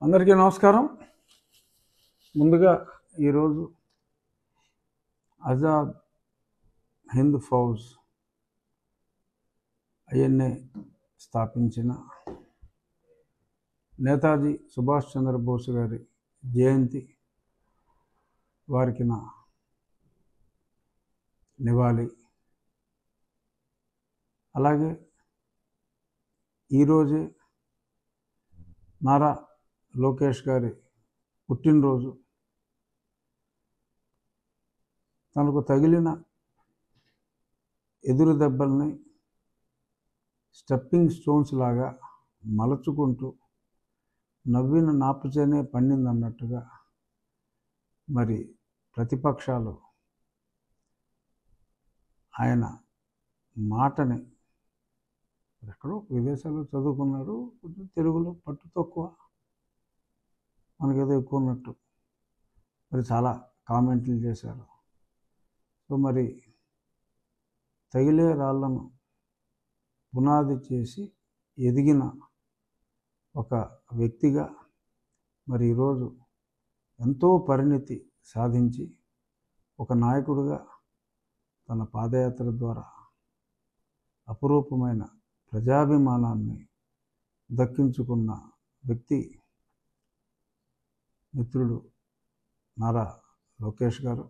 అందరికీ నమస్కారం. ముందుగా ఈరోజు ఆజాద్ హింద్ ఫౌజ్ ఐఎన్ఏ స్థాపించిన నేతాజీ సుభాష్ చంద్రబోస్ గారి జయంతి, వారికి నా నివాళి. అలాగే ఈరోజే నారా లోకేష్ గారి పుట్టినరోజు. తనకు తగిలిన ఎదురు దెబ్బల్ని స్టెప్పింగ్ స్టోన్స్ లాగా మలచుకుంటూ నవ్విన నాపుచేనే పండిందన్నట్టుగా మరి ప్రతిపక్షాలు ఆయన మాటని, ఎక్కడో విదేశాల్లో చదువుకున్నాడు, కొంచెం తెలుగులో పట్టు తక్కువ, మనకేదో ఎక్కువ ఉన్నట్టు మరి చాలా కామెంట్లు చేశారు. సో మరి తగిలే రాళ్లను పునాది చేసి ఎదిగిన ఒక వ్యక్తిగా మరి ఈరోజు ఎంతో పరిణితి సాధించి ఒక నాయకుడిగా తన పాదయాత్ర ద్వారా అపురూపమైన ప్రజాభిమానాన్ని దక్కించుకున్న వ్యక్తి మిత్రుడు నారా లోకేష్ గారు.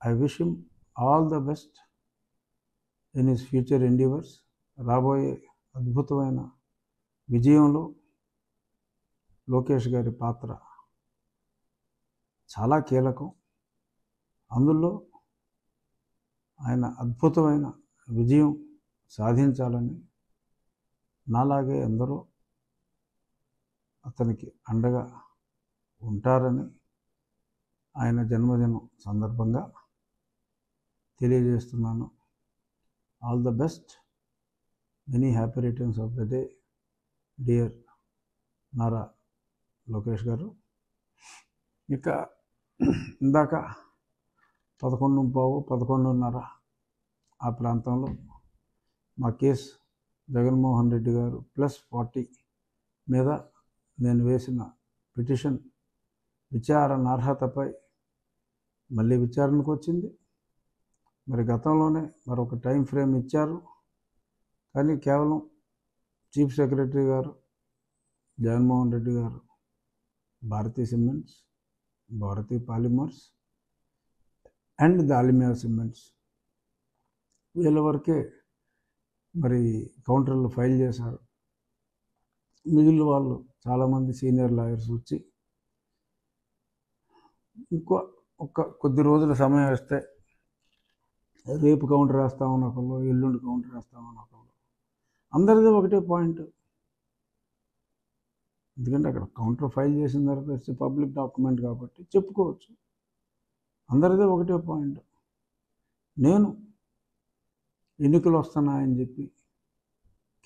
I wish him all the best in his future endeavours. రాబోయే అద్భుతమైన విజయంలో లోకేష్ గారి పాత్ర చాలా కీలకం. అందులో ఆయన అద్భుతమైన విజయం సాధించాలని నాలాగే ఎందరో అతనికి అండగా ఉంటారని ఆయన జన్మదినం సందర్భంగా తెలియజేస్తున్నాను. All the best, many happy returns of the day dear Nara Lokesh గారు. ఇక ఇందాక 11:15, 11:30 ఆ ప్రాంతంలో మా కేసు జగన్మోహన్ రెడ్డి గారు +40 మీద నేను వేసిన పిటిషన్ విచారణార్హతపై మళ్ళీ విచారణకు వచ్చింది. మరి గతంలోనే మరొక టైం ఫ్రేమ్ ఇచ్చారు, కానీ కేవలం చీఫ్ సెక్రటరీ గారు జగన్మోహన్ రెడ్డి గారు Bharathi cements, Bharathi polymers and Dalmia cements వీళ్ళ వరకే మరి కౌంటర్లు ఫైల్ చేశారు. మిగిలిన వాళ్ళు చాలామంది సీనియర్ లాయర్స్ వచ్చి కొద్ది రోజుల సమయం ఇస్తే రేపు కౌంటర్ వేస్తామని ఒకళ్ళు, ఎల్లుండి కౌంటర్ వేస్తామని ఒకళ్ళు. అందరిది ఒకటే పాయింట్. ఎందుకంటే అక్కడ కౌంటర్ ఫైల్ చేసిన తర్వాత ఇట్స్ పబ్లిక్ డాక్యుమెంట్ కాబట్టి చెప్పుకోవచ్చు. అందరిదే ఒకటే పాయింట్. నేను ఎన్నికలు వస్తున్నాయని చెప్పి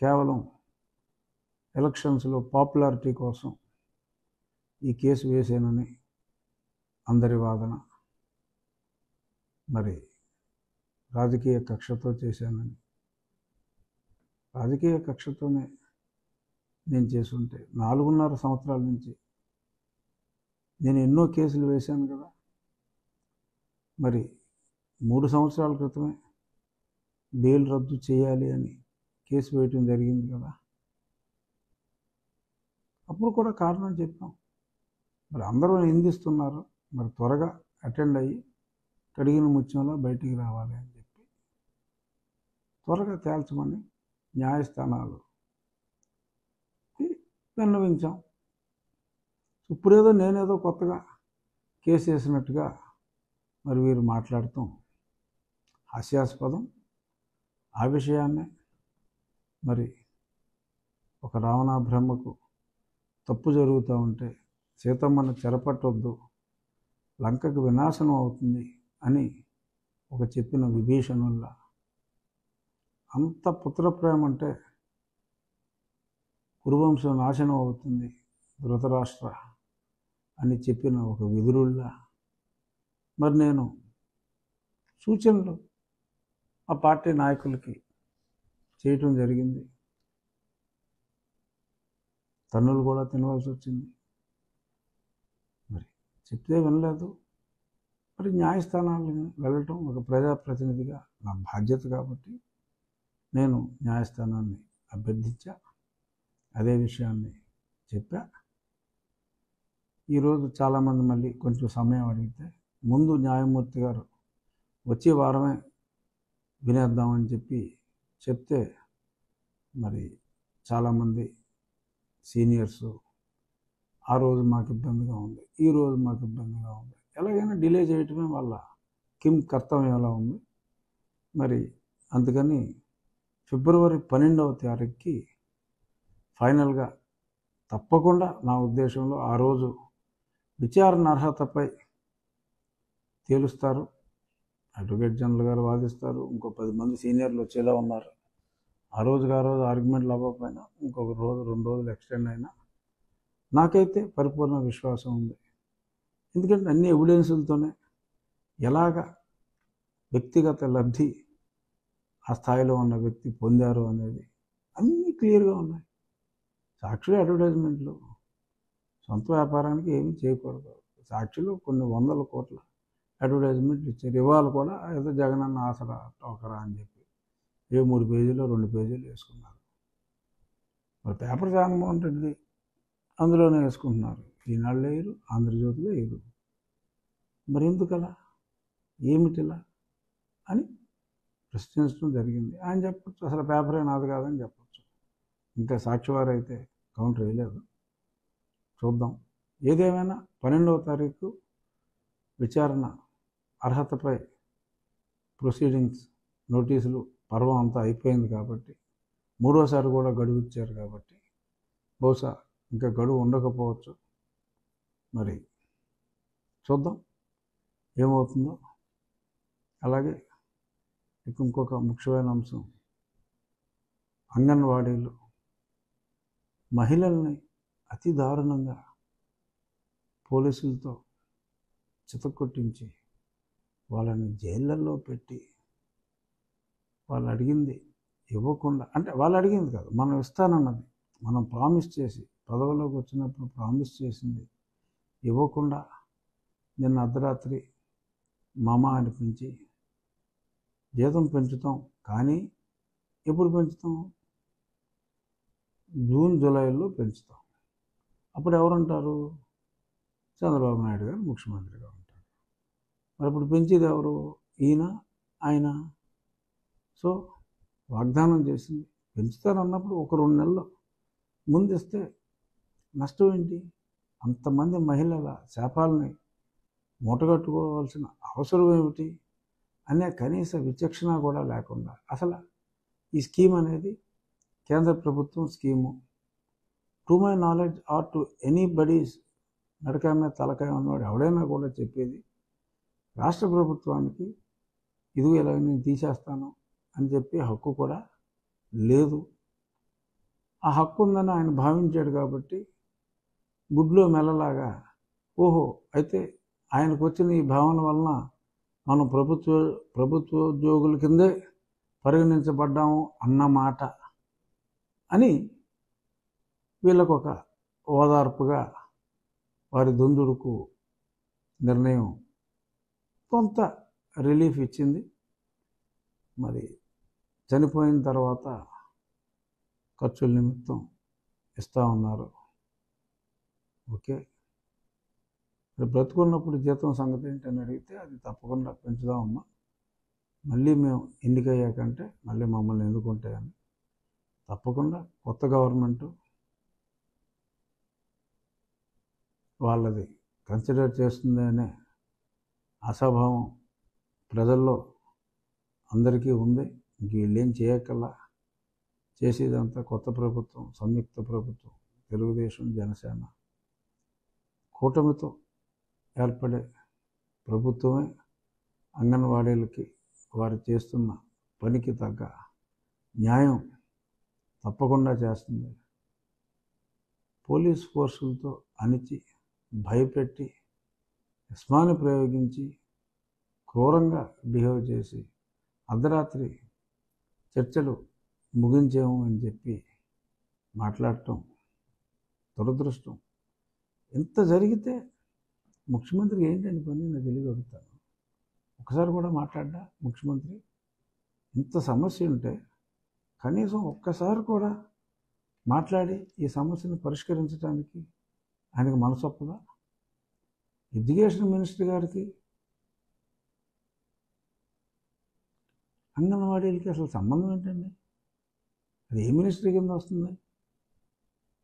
కేవలం ఎలక్షన్స్లో పాపులారిటీ కోసం ఈ కేసు వేసానని అందరి వాదన. మరి రాజకీయ కక్షతో చేశానని, రాజకీయ కక్షతోనే నేను చేసుంటే 4.5 సంవత్సరాల నుంచి నేను ఎన్నో కేసులు వేశాను కదా. మరి 3 సంవత్సరాల క్రితమే బెయిల్ రద్దు చేయాలి అని కేసు వేయటం జరిగింది కదా. అప్పుడు కూడా కారణం చెప్పాం. మరి అందరూ నిందిస్తున్నారు, మరి త్వరగా అటెండ్ అయ్యి కడిగిన ముత్యంలో బయటికి రావాలి అని చెప్పి త్వరగా తేల్చమని న్యాయస్థానాలు విన్నవించాం. ఇప్పుడేదో నేనేదో కొత్తగా కేసు వేసినట్టుగా మరి వీరు మాట్లాడటం హాస్యాస్పదం. ఆ విషయాన్నే మరి ఒక రావణ బ్రహ్మకు తప్పు జరుగుతూ ఉంటే సీతమ్మను చెరపట్టొద్దు, లంకకు వినాశనం అవుతుంది అని ఒక చెప్పిన విభీషణుల్లా, అంత పుత్రప్రేమ అంటే కురువంశం నాశనం అవుతుంది ధృతరాష్ట్ర అని చెప్పిన ఒక విదురుల్లా మరి నేను సూచనలు ఆ పార్టీ నాయకులకి చేయటం జరిగింది. తన్నులు కూడా తినవలసి వచ్చింది. మరి చెప్తే వినలేదు. మరి న్యాయస్థానాలను వెళ్ళటం ఒక ప్రజాప్రతినిధిగా నా బాధ్యత కాబట్టి నేను న్యాయస్థానాన్ని అభ్యర్థించా. అదే విషయాన్ని చెప్పా. ఈరోజు చాలామంది మళ్ళీ కొంచెం సమయం అడిగితే ముందు న్యాయమూర్తి గారు వచ్చే వారమే వినేద్దామని చెప్తే మరి చాలామంది సీనియర్సు ఆ రోజు మాకు ఇబ్బందిగా ఉంది, ఈరోజు మాకు ఇబ్బందిగా ఉంది, ఎలాగైనా డిలే చేయటమే వాళ్ళ కర్తవ్యంలా ఉంది. మరి అందుకని ఫిబ్రవరి 12వ తారీఖుకి ఫైనల్గా తప్పకుండా నా ఉద్దేశంలో ఆ రోజు విచారణ అర్హతపై తేలుస్తారు. అడ్వకేట్ జనరల్ గారు వాదిస్తారు, ఇంకో 10 మంది సీనియర్లు వచ్చేలా ఉన్నారు. ఆ రోజు ఆర్గ్యుమెంట్లు అవ్వకపోయినా ఇంకొక రోజు 2 రోజులు ఎక్స్టెండ్ అయినా నాకైతే పరిపూర్ణ విశ్వాసం ఉంది. ఎందుకంటే అన్ని ఎవిడెన్సులతోనే ఎలాగ వ్యక్తిగత లబ్ధి ఆ స్థాయిలో ఉన్న వ్యక్తి పొందారు అనేది అన్నీ క్లియర్గా ఉన్నాయి. సాక్షులు అడ్వర్టైజ్మెంట్లు సొంత వ్యాపారానికి ఏమీ చేయకూడదు. సాక్షులు కొన్ని 100 కోట్ల అడ్వర్టైజ్మెంట్లు ఇచ్చారు. ఇవాళ కూడా ఏదో జగనన్న ఆసరా టోకరా అని చెప్పి 3 పేజీలు 2 పేజీలు వేసుకున్నారు. మరి పేపర్ జగన్మోహన్ రెడ్డి అందులోనే వేసుకుంటున్నారు. ఈనాళ్ళు వేయరు, ఆంధ్రజ్యోతిలో వేయరు. మరి ఎందుకలా, ఏమిటిలా అని ప్రశ్నించడం జరిగింది. ఆయన చెప్పచ్చు అసలు పేపరే నాది కాదని చెప్పచ్చు. ఇంకా సాక్షివారు అయితే కౌంటర్ వేయలేదు. చూద్దాం. ఏదేమైనా 12వ తారీఖు విచారణ అర్హతపై ప్రొసీడింగ్స్ నోటీసులు పర్వం అంతా అయిపోయింది కాబట్టి, మూడోసారి కూడా గడువు ఇచ్చారు కాబట్టి బహుశా ఇంకా గడువు ఉండకపోవచ్చు. మరి చూద్దాం ఏమవుతుందో. అలాగే ఇంకొక ముఖ్యమైన అంశం, అంగన్వాడీలు మహిళల్ని అతి దారుణంగా పోలీసులతో చితక్కొట్టించి వాళ్ళని జైళ్ళల్లో పెట్టి వాళ్ళు అడిగింది ఇవ్వకుండా, అంటే వాళ్ళు అడిగింది కాదు, మనం ఇస్తానన్నది, మనం ప్రామిస్ చేసి పదవిలోకి వచ్చినప్పుడు ప్రామిస్ చేసింది ఇవ్వకుండా నిన్న అర్ధరాత్రి మామ అనిపించి జీతం పెంచుతాం, కానీ ఎప్పుడు పెంచుతాం, జూన్ జూలైలో పెంచుతాం. అప్పుడు ఎవరంటారు, చంద్రబాబు నాయుడు గారు ముఖ్యమంత్రిగా ఉంటారు. మరి ఇప్పుడు పెంచేది ఎవరు, ఈయన ఆయన. సో వాగ్దానం చేసింది పెంచుతారన్నప్పుడు ఒక 2 నెలలు ముందిస్తే నష్టం ఏంటి? అంతమంది మహిళల శాపాలని మూటగట్టుకోవాల్సిన అవసరం ఏమిటి అనే కనీస విచక్షణ కూడా లేకుండా అసలు ఈ స్కీమ్ అనేది కేంద్ర ప్రభుత్వం scheme. To my knowledge or to anybody's నడకాయ మీద తలకాయ ఉన్నవాడు ఎవడైనా కూడా చెప్పేది రాష్ట్ర ప్రభుత్వానికి ఇదిగో ఇలా నేను తీసేస్తాను అని చెప్పి హక్కు కూడా లేదు. ఆ హక్కు ఉందని ఆయన భావించాడు కాబట్టి గుడ్లో మెల్లలాగా ఓహో అయితే ఆయనకు వచ్చిన ఈ భావన వలన మనం ప్రభుత్వోద్యోగుల కిందే పరిగణించబడ్డాము అన్నమాట అని వీళ్ళకొక ఓదార్పుగా వారి దుందుడుకు నిర్ణయం కొంత రిలీఫ్ ఇచ్చింది. మరి చనిపోయిన తర్వాత ఖర్చుల నిమిత్తం ఇస్తూ ఉన్నారు. ఓకే, మరి బ్రతుకున్నప్పుడు జీతం సంగతి ఏంటని అడిగితే అది తప్పకుండా పెంచుదామమ్మా, మళ్ళీ మేము ఎన్నికయ్యాకంటే మళ్ళీ మమ్మల్ని ఎన్నుకుంటాయని తప్పకుండా కొత్త గవర్నమెంటు వాళ్ళది కన్సిడర్ చేస్తుంది అనే ఆశాభావం ప్రజల్లో అందరికీ ఉంది. ఇంక వీళ్ళేం చేయక్కల్లా, చేసేదంతా కొత్త ప్రభుత్వం, సంయుక్త ప్రభుత్వం, తెలుగుదేశం జనసేన కూటమితో ఏర్పడే ప్రభుత్వమే అంగన్వాడీలకి వారు చేస్తున్న పనికి తగ్గ న్యాయం తప్పకుండా చేస్తుంది. పోలీస్ ఫోర్సులతో అణిచి భయపెట్టి ఇస్మాని ప్రయోగించి క్రూరంగా బిహేవ్ చేసి అర్ధరాత్రి చర్చలు ముగించాము అని చెప్పి మాట్లాడటం దురదృష్టం. ఇంత జరిగితే ముఖ్యమంత్రికి ఏంటండి పని నేను తెలియగలుగుతాను. ఒకసారి కూడా మాట్లాడ్డా ముఖ్యమంత్రి? ఇంత సమస్య ఉంటే కనీసం ఒక్కసారి కూడా మాట్లాడి ఈ సమస్యను పరిష్కరించడానికి ఆయనకు మనసొప్పదా? ఎడ్యుకేషన్ మినిస్టర్ గారికి అంగన్వాడీలకి అసలు సంబంధం ఏంటండి? అది ఏ మినిస్ట్రీ కింద వస్తుంది?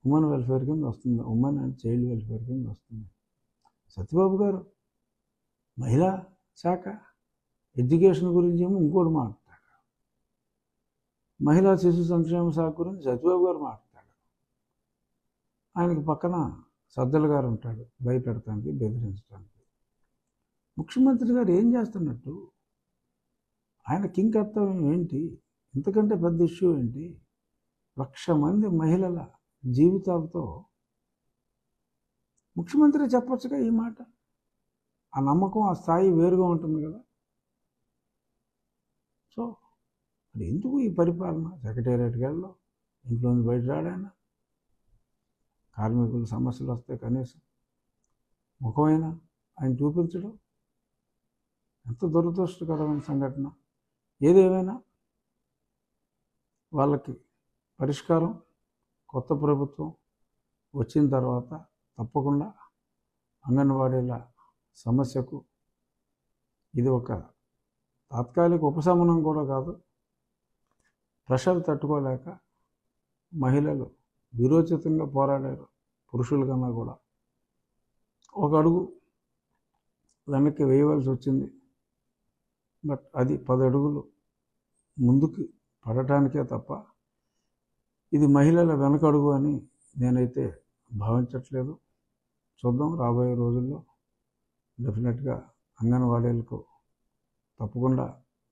ఉమెన్ వెల్ఫేర్ కింద వస్తుంది, ఉమెన్ అండ్ చైల్డ్ వెల్ఫేర్ కింద వస్తుంది. సత్యబాబు గారు మహిళా శాఖ, ఎడ్యుకేషన్ గురించి ఏమో ఇంకోటి మాట్లాడతాడు, మహిళా శిశు సంక్షేమ శాఖ గురించి సత్యబాబు గారు మాట్లాడతాడు. ఆయనకి పక్కన సజ్జల గారు ఉంటాడు భయపెడటానికి, బెదిరించడానికి. ముఖ్యమంత్రి గారు ఏం చేస్తున్నట్టు? ఆయన కింగ్ కర్తవ్యం ఏంటి? ఇంతకంటే పెద్ద ఇష్యూ ఏంటి? 1,00,000 మంది మహిళల జీవితాలతో ముఖ్యమంత్రి చెప్పొచ్చుగా ఈ మాట. ఆ నమ్మకం, ఆ స్థాయి వేరుగా ఉంటుంది కదా. సో మరి ఎందుకు ఈ పరిపాలన? సెక్రటేరియట్కి వెళ్ళడం, ఇంట్లోంచి బయట రాడైనా, కార్మికుల సమస్యలు వస్తే కనీసం ముఖమైనా ఆయన చూపించడం ఎంత దురదృష్టకరమైన సంఘటన. ఏదేమైనా వాళ్ళకి పరిష్కారం కొత్త ప్రభుత్వం వచ్చిన తర్వాత తప్పకుండా అంగన్వాడీల సమస్యకు ఇది ఒక తాత్కాలిక ఉపశమనం కూడా కాదు. ప్రెషర్ తట్టుకోలేక మహిళలు విరోచితంగా పోరాడారు, పురుషుల కన్నా కూడా. ఒక అడుగు వెనక్కి వేయవలసి వచ్చింది. బట్ అది 10 అడుగులు ముందుకు పడటానికే తప్ప ఇది మహిళల వెనకడుగు అని నేనైతే భావించట్లేదు. చూద్దాం రాబోయే రోజుల్లో. డెఫినెట్గా అంగన్వాడీలకు తప్పకుండా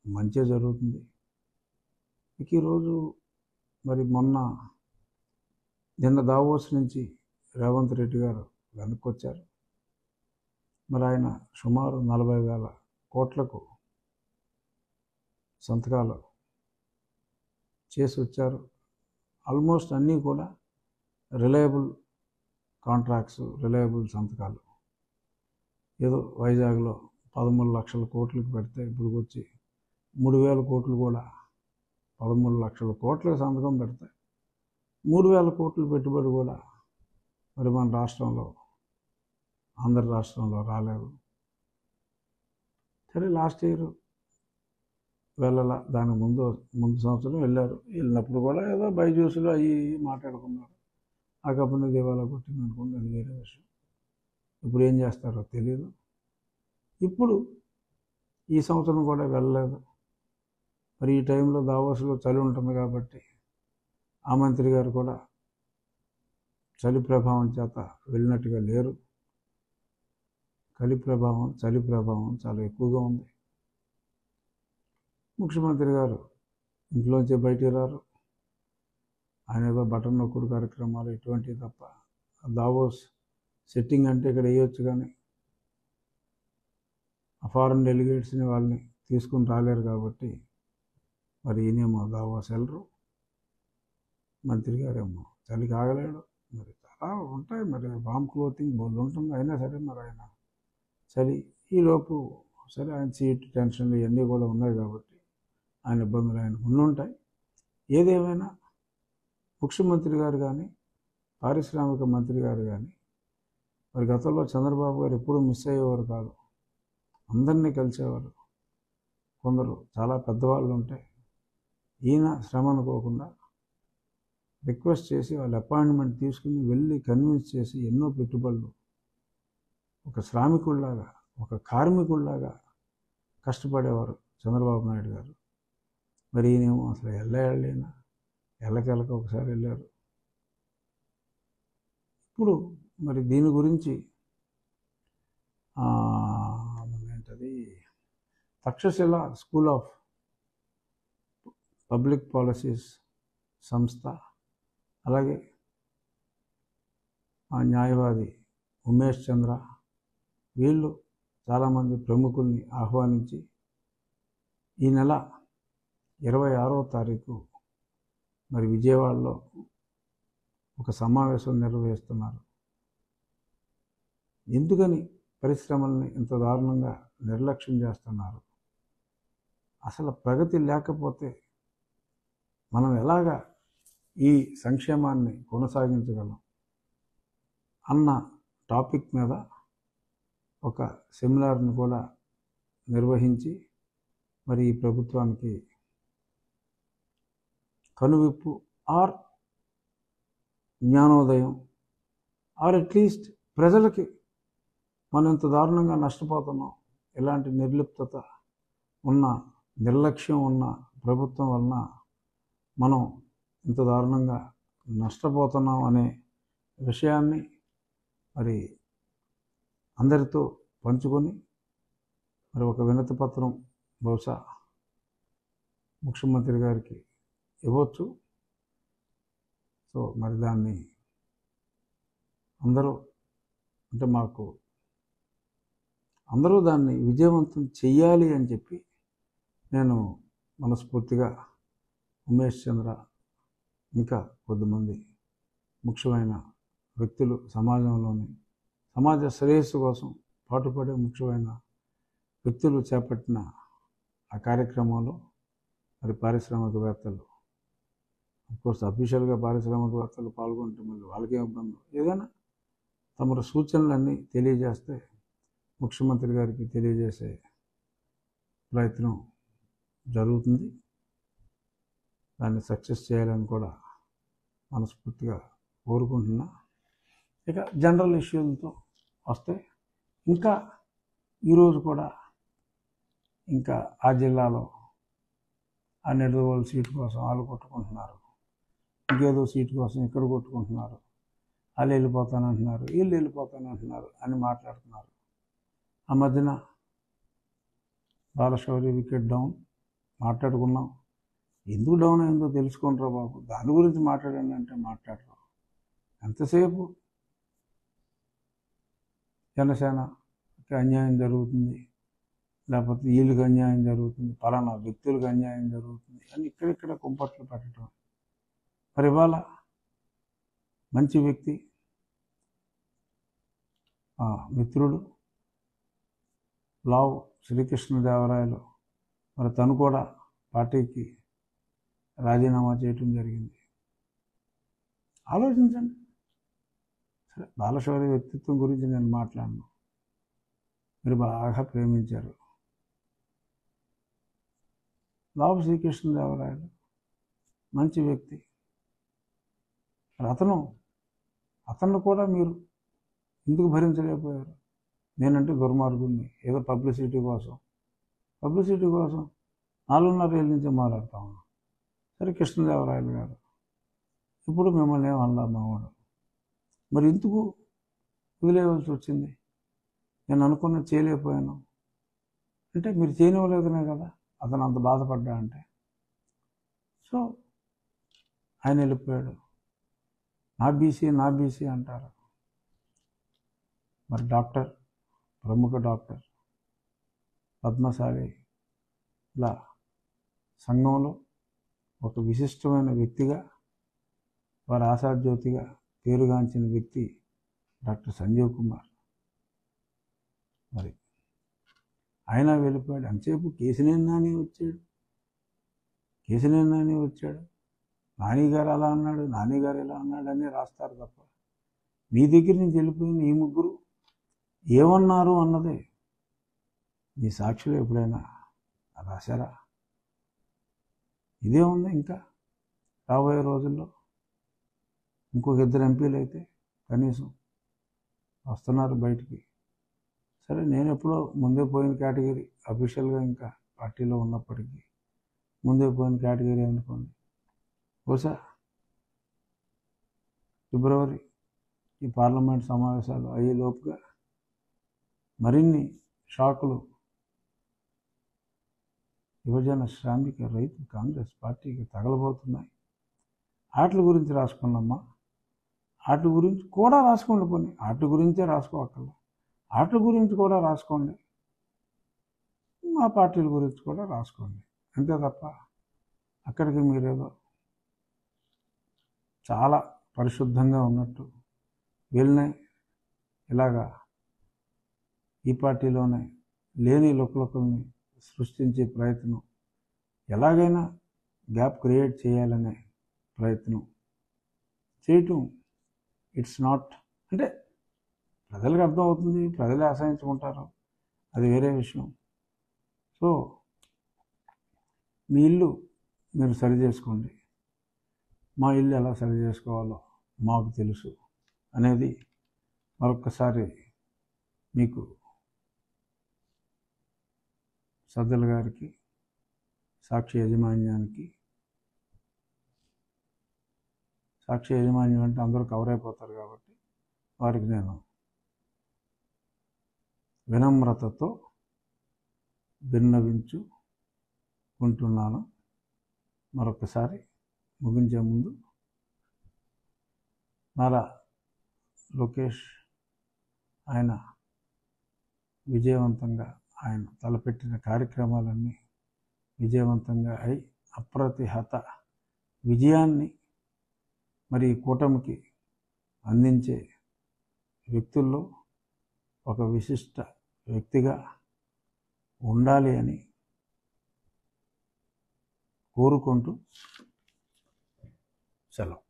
మంచి జరుగుతుంది. ఇక ఈరోజు మరి నిన్న దావోస్ నుంచి రేవంత్ రెడ్డి గారు వెనక్కి వచ్చారు. మరి ఆయన సుమారు 40,000 కోట్లకు సంతకాలు చేసి వచ్చారు. ఆల్మోస్ట్ అన్నీ కూడా రిలయబుల్ కాంట్రాక్ట్స్, రిలయబుల్ సంతకాలు. ఏదో వైజాగ్లో 13 లక్షల కోట్లకు పెడితే ఇప్పుడు వచ్చి 3,000 కోట్లు కూడా, 13 లక్షల కోట్లకు సంతకం పెడితే 3,000 కోట్ల పెట్టుబడి కూడా మరి మన రాష్ట్రంలో, ఆంధ్ర రాష్ట్రంలో రాలేదు. సరే లాస్ట్ ఇయర్ వెళ్ళాల, దానికి ముందు సంవత్సరం వెళ్ళినప్పుడు కూడా ఏదో బైజూసులు అవి మాట్లాడుకున్నారు. ఆ కంపెనీ దివాలా కొట్టింది అనుకోండి, అది వేరే విషయం. ఇప్పుడు ఏం చేస్తారో తెలియదు. ఇప్పుడు ఈ సంవత్సరం కూడా వెళ్ళలేదు. మరి ఈ టైంలో దావోస్లో చలి ఉంటుంది కాబట్టి ఆ మంత్రి గారు కూడా చలి ప్రభావం చేత వెళ్ళినట్టుగా లేరు. చలి ప్రభావం చాలా ఎక్కువగా ఉంది. ముఖ్యమంత్రి గారు ఇంట్లోంచి బయటికి రారు. ఆయన ఏదో బటన్ నొక్కుడు కార్యక్రమాలు ఇటువంటివి తప్ప, దావోస్ సెట్టింగ్ అంటే ఇక్కడ వేయొచ్చు, కానీ ఆ ఫారెన్ డెలిగేట్స్ని వాళ్ళని తీసుకుని రాలేరు కాబట్టి మరి ఈయనేమో దావోస్ వెళ్ళరు. మంత్రి గారేమో చలికి ఆగలేడు. మరి చాలా ఉంటాయి, మరి బాంబ్ క్లోతింగ్ బోల్ ఉంటుంది. అయినా సరే మరి ఆయన చలి ఈలోపు సరే ఆయన సీట్ టెన్షన్లు ఇవన్నీ కూడా ఉన్నాయి కాబట్టి ఆయన ఇబ్బందులు ఆయన ఉండుంటాయి. ఏదేమైనా ముఖ్యమంత్రి గారు కానీ, పారిశ్రామిక మంత్రి గారు కానీ మరి గతంలో చంద్రబాబు గారు ఎప్పుడూ మిస్ అయ్యేవారు కాదు. అందరినీ కలిసేవారు. కొందరు చాలా పెద్దవాళ్ళు ఉంటే ఈయన శ్రమ అనుకోకుండా రిక్వెస్ట్ చేసి వాళ్ళ అపాయింట్మెంట్ తీసుకుని వెళ్ళి కన్విన్స్ చేసి ఎన్నో పెట్టుబడులు ఒక శ్రామికుల్లాగా, ఒక కార్మికుల్లాగా కష్టపడేవారు చంద్రబాబు నాయుడు గారు. మరి ఈయనేమో అసలు వెళ్ళేనా, ఎల్లకెళ్ళక ఒకసారి వెళ్ళారు. ఇప్పుడు మరి దీని గురించి ఏంటది, Takshashila school of public policies సంస్థ, అలాగే ఆ న్యాయవాది ఉమేష్ చంద్ర, వీళ్ళు చాలామంది ప్రముఖుల్ని ఆహ్వానించి ఈ నెల 26వ తారీఖు మరి విజయవాడలో ఒక సమావేశం నిర్వహిస్తున్నారు. ఎందుకని పరిశ్రమల్ని ఇంత దారుణంగా నిర్లక్ష్యం చేస్తున్నారు? అసలు ప్రగతి లేకపోతే మనం ఎలాగా ఈ సంక్షేమాన్ని కొనసాగించగలం అన్న టాపిక్ మీద ఒక సెమినార్ని కూడా నిర్వహించి మరి ఈ ప్రభుత్వానికి కనువిప్పు ఆర్ జ్ఞానోదయం ఆర్ అట్లీస్ట్ ప్రజలకి మనం ఇంత దారుణంగా నష్టపోతున్నాం, ఇలాంటి నిర్లిప్తత ఉన్న నిర్లక్ష్యం ఉన్న ప్రభుత్వం వలన మనం ఇంత దారుణంగా నష్టపోతున్నాం అనే విషయాన్ని మరి అందరితో పంచుకొని మరి ఒక వినతి పత్రం బహుశా ముఖ్యమంత్రి గారికి ఇవ్వచ్చు. సో మరి దాన్ని అందరూ దాన్ని విజయవంతం చెయ్యాలి అని చెప్పి నేను మనస్ఫూర్తిగా ఉమేష్ చంద్ర ఇంకా కొద్దిమంది ముఖ్యమైన వ్యక్తులు సమాజ శ్రేయస్సు కోసం పాటుపడే ముఖ్యమైన వ్యక్తులు చేపట్టిన ఆ కార్యక్రమంలో మరి పారిశ్రామికవేత్తలు అఫ్కోర్స్ అఫీషియల్గా పారిశ్రామికవేత్తలు పాల్గొంటే మళ్ళీ వాళ్ళకే ఇబ్బంది. ఏదైనా తమ సూచనలన్నీ తెలియజేస్తే ముఖ్యమంత్రి గారికి తెలియజేసే ప్రయత్నం జరుగుతుంది. దాన్ని సక్సెస్ చేయాలని కూడా మనస్ఫూర్తిగా కోరుకుంటున్నా. ఇక జనరల్ ఇష్యూలతో వస్తే ఇంకా ఈరోజు కూడా ఇంకా ఆ జిల్లాలో ఆ నిడదవోలు సీటు కోసం వాళ్ళు కొట్టుకుంటున్నారు, ఇంకేదో సీటు కోసం ఇక్కడ కొట్టుకుంటున్నారు, వాళ్ళు వెళ్ళిపోతానంటున్నారు, వీళ్ళు వెళ్ళిపోతానంటున్నారు అని మాట్లాడుతున్నారు. ఆ మధ్యన బాలశౌరి వికెట్ డౌన్ మాట్లాడుకున్నాం. ఎందుకు డౌన్ అయిందో తెలుసుకుంటారా బాబు, దాని గురించి మాట్లాడండి అంటే మాట్లాడరు. ఎంతసేపు జనసేనకి అన్యాయం జరుగుతుంది, లేకపోతే వీళ్ళకి అన్యాయం జరుగుతుంది, పలానా వ్యక్తులకు అన్యాయం జరుగుతుంది అని ఇక్కడిక్కడ కుంపట్లు పెట్టడం. మరి ఇవాళ మంచి వ్యక్తి మిత్రుడు లావు శ్రీకృష్ణదేవరాయలు మరి తను కూడా పార్టీకి రాజీనామా చేయటం జరిగింది. ఆలోచించండి. సరే, బాలశౌరి వ్యక్తిత్వం గురించి నేను మాట్లాడను, మీరు బాగా ప్రేమించారు. లావు శ్రీకృష్ణదేవరాయలు మంచి వ్యక్తి. మరి అతను కూడా మీరు ఎందుకు భరించలేకపోయారు? నేనంటే దుర్మార్గుడిని, ఏదో పబ్లిసిటీ కోసం 4.5 ఏళ్ళ నుంచి మాట్లాడుతా ఉన్నాను. సరే, కృష్ణదేవరాయలు గారు ఇప్పుడు మిమ్మల్ని ఏమన్నా మావాడు, మరి ఎందుకు వదిలేయవలసి వచ్చింది? నేను అనుకున్న చేయలేకపోయాను అంటే మీరు చేయనివ్వలేదనే కదా అతను అంత బాధపడ్డా అంటే. సో ఆయన వెళ్ళిపోయాడు. నా బీసీ అంటారు. మరి ప్రముఖ డాక్టర్ పద్మశాలి ఇలా సంఘంలో ఒక విశిష్టమైన వ్యక్తిగా, వారి ఆశాజ్యోతిగా పేరుగాంచిన వ్యక్తి డాక్టర్ సంజీవ్ కుమార్. మరి ఆయన వెళ్ళిపోయాడు. అంతసేపు కేశినేని నాని వచ్చాడు, నానిగారు అలా అన్నాడు, నానిగారు ఇలా అన్నాడు అని రాస్తారు తప్ప మీ దగ్గర నుంచి వెళ్ళిపోయిన ఈ ముగ్గురు ఏమన్నారు అన్నదే మీ సాక్షులు ఎప్పుడైనా రాశారా? ఇదే ఉంది. ఇంకా రాబోయే రోజుల్లో ఇంకొక 2 ఎంపీలు అయితే కనీసం వస్తున్నారు బయటికి. సరే, నేను ఎప్పుడో ముందే పోయిన కేటగిరీ, అఫీషియల్గా ఇంకా పార్టీలో ఉన్నప్పటికీ ముందే పోయిన కేటగిరీ అనుకోండి. బహుశా ఫిబ్రవరి ఈ పార్లమెంట్ సమావేశాలు అయ్యేలోపుగా మరిన్ని షాకులు యువజన శ్రామిక రైతు కాంగ్రెస్ పార్టీకి తగలబోతున్నాయి. వాటి గురించి రాసుకున్నామ్మా, వాటి గురించి కూడా రాసుకోండి. కొన్ని వాటి గురించే రాసుకోవక్కర్లా, వాటి గురించి కూడా రాసుకోండి, మా పార్టీల గురించి కూడా రాసుకోండి. అంతే తప్ప అక్కడికి మీరేదో చాలా పరిశుద్ధంగా ఉన్నట్టు వీళ్ళనే ఇలాగా ఈ పార్టీలోనే లేని లుకలుకల్ని సృష్టించే ప్రయత్నం, ఎలాగైనా గ్యాప్ క్రియేట్ చేయాలనే ప్రయత్నం చేయటం, ఇట్స్ నాట్, అంటే ప్రజలకు అర్థమవుతుంది, ప్రజలే అసహించుకుంటారు, అది వేరే విషయం. సో మీ ఇల్లు మీరు సరి చేసుకోండి, మా ఇల్లు ఎలా సరి చేసుకోవాలో మాకు తెలుసు అనేది మరొక్కసారి మీకు సజ్జల గారికి, సాక్షి యాజమాన్యానికి, సాక్షి యాజమాన్యం అంటే అందరూ కవర్ అయిపోతారు కాబట్టి వారికి నేను వినమ్రతతో విన్నవించుకుంటున్నాను. మరొకసారి ముగించే ముందు నారా లోకేష్ ఆయన విజయవంతంగా ఆయన తలపెట్టిన కార్యక్రమాలన్నీ విజయవంతంగా అయి అప్రతిహత విజయాన్ని మరి కూటమికి అందించే వ్యక్తుల్లో ఒక విశిష్ట వ్యక్తిగా ఉండాలి అని కోరుకుంటూ సెలవు.